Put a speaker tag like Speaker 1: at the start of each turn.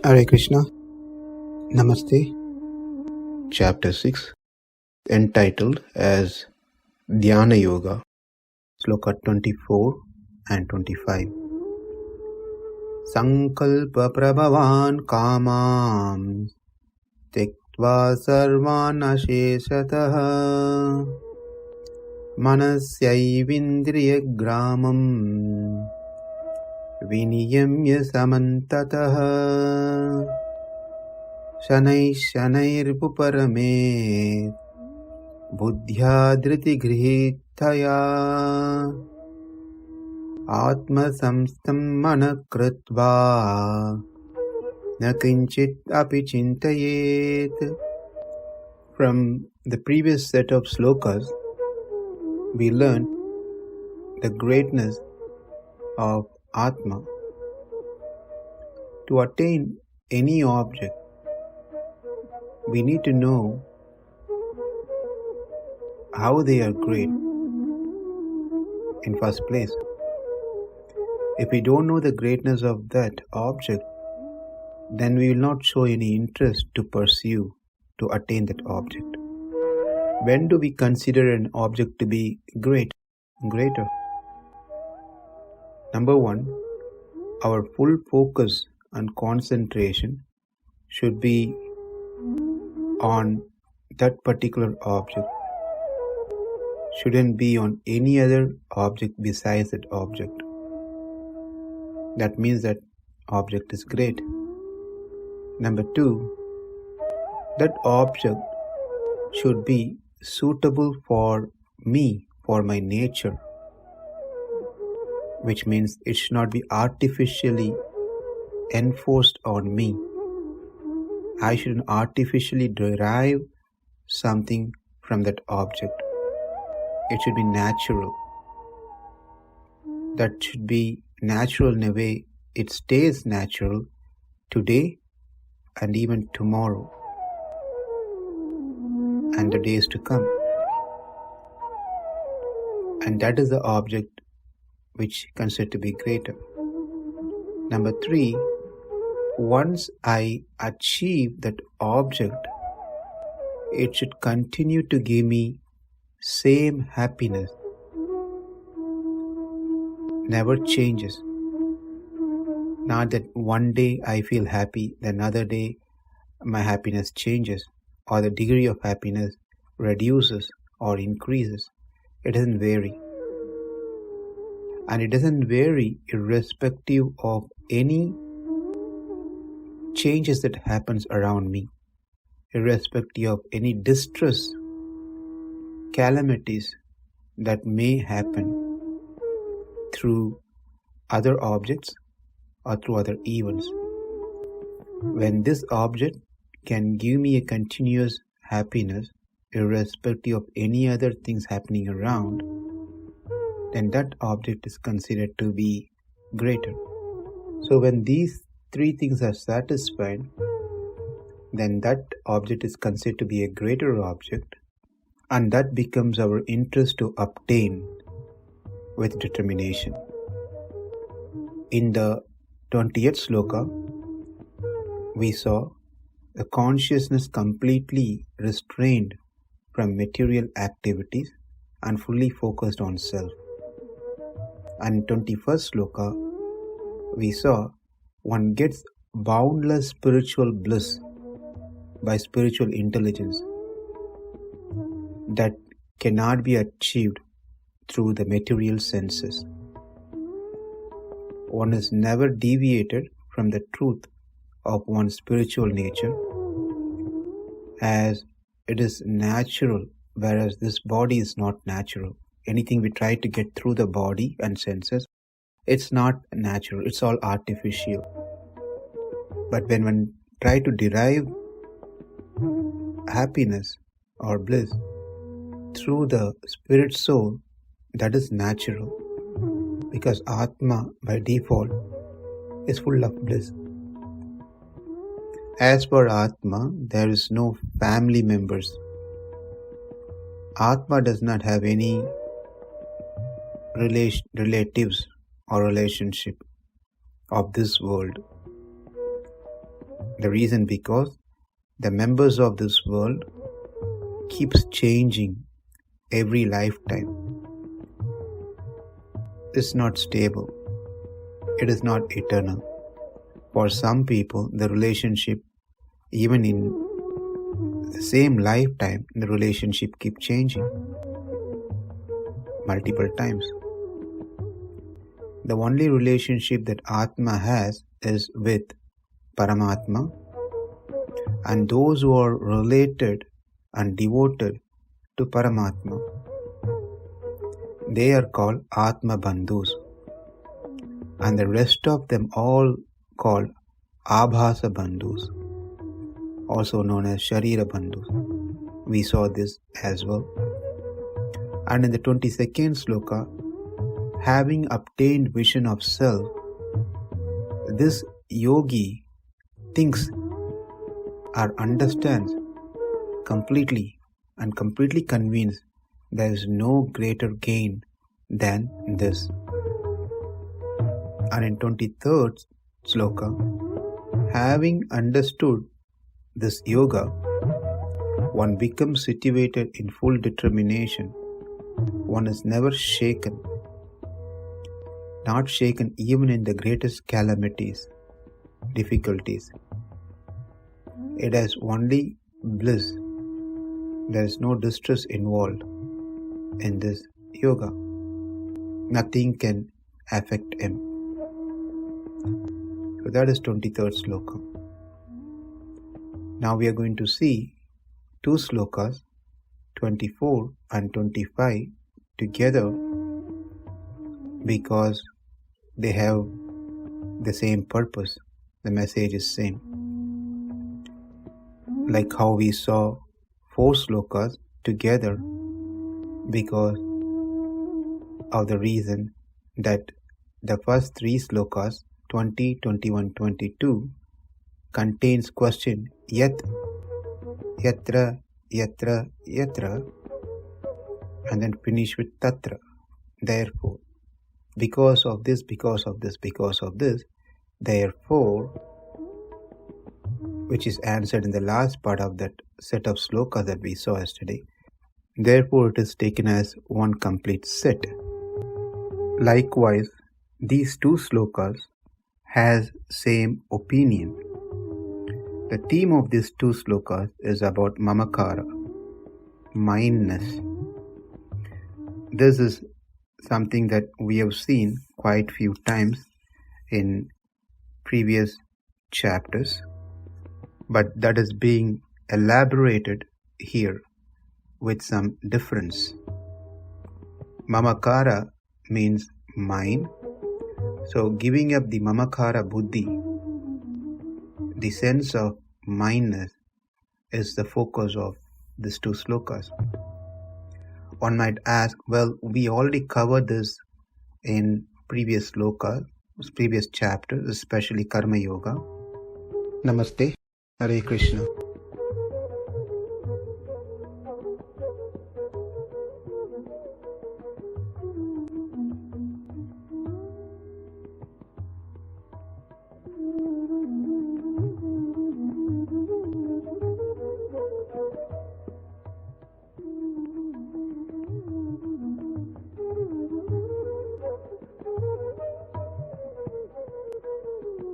Speaker 1: Hare Krishna. Namaste. Chapter 6, entitled as Dhyana Yoga, Sloka 24 and 25. saṅkalpa-prabhavān kāmāṁs tyaktvā sarvān aśeṣataḥ manasaivendriya-grāmaṁ viniyamya samantataḥ śanair uparamed buddhyā dhṛti-gṛhītayā ātma-saṁsthaṁ kṛtvā kiñcid cintayet. From the previous set of slokas, we learned the greatness of Atma. To attain any object, we need to know how they are great in first place. If we don't know the greatness of that object, then we will not show any interest to pursue, to attain that object. When do we consider an object to be greater? Number one, our full focus and concentration should be on that particular object. Shouldn't be on any other object besides that object. That means that object is great. Number two, that object should be suitable for me, for my nature, which means it should not be artificially enforced on me. I shouldn't artificially derive something from that object. It should be natural. That should be natural in a way it stays natural today and even tomorrow and the days to come. And that is the object which considered to be greater. Number three, once I achieve that object, it should continue to give me same happiness. Never changes. Not that one day I feel happy, the another day my happiness changes, or the degree of happiness reduces or increases. It doesn't vary. And it doesn't vary irrespective of any changes that happens around me, irrespective of any distress, calamities that may happen through other objects or through other events. When this object can give me a continuous happiness irrespective of any other things happening around, then that object is considered to be greater. So when these three things are satisfied, then that object is considered to be a greater object, and that becomes our interest to obtain with determination. In the 20th sloka, we saw the consciousness completely restrained from material activities and fully focused on self. And 21st sloka, we saw one gets boundless spiritual bliss by spiritual intelligence that cannot be achieved through the material senses. One is never deviated from the truth of one's spiritual nature, as it is natural, whereas this body is not natural. Anything we try to get through the body and senses, it's not natural, it's all artificial. But when one tries to derive happiness or bliss through the spirit soul, that is natural, because Atma by default is full of bliss. As for Atma, there is no family members. Atma does not have any relatives or relationship of this world. The reason because the members of this world keeps changing every lifetime. It's not stable. It is not eternal. For some people, the relationship, even in the same lifetime, the relationship keeps changing multiple times. The only relationship that Atma has is with Paramatma, and those who are related and devoted to Paramatma, they are called Atma-bandhus, and the rest of them all called Abhasa-bandhus, also known as Sharira-bandhus. We saw this as well. And in the 22nd sloka, having obtained vision of self, this yogi thinks or understands completely and completely convinced there is no greater gain than this. And in 23rd sloka, having understood this yoga, one becomes situated in full determination. One is never shaken, not shaken even in the greatest calamities, difficulties. It has only bliss. There is no distress involved in this yoga. Nothing can affect him. So that is 23rd sloka. Now we are going to see two slokas, 24 and 25 together, because they have the same purpose. The message is same. Like how we saw 4 slokas together because of the reason that the first 3 slokas, 20, 21, 22, contains question yat, yatra, yatra, yatra, and then finish with tatra. Therefore, because of this, because of this, because of this, therefore, which is answered in the last part of that set of slokas that we saw yesterday. Therefore, it is taken as one complete set. Likewise, these 2 slokas has same opinion. The theme of these 2 slokas is about mamakara, mindness. This is something that we have seen quite few times in previous chapters, but that is being elaborated here with some difference. Mamakara means mind. So giving up the mamakara buddhi, the sense of mindness, is the focus of these 2 slokas. One might ask, well, we already covered this in previous slokas, previous chapters, especially Karma Yoga. Namaste. Hare Krishna.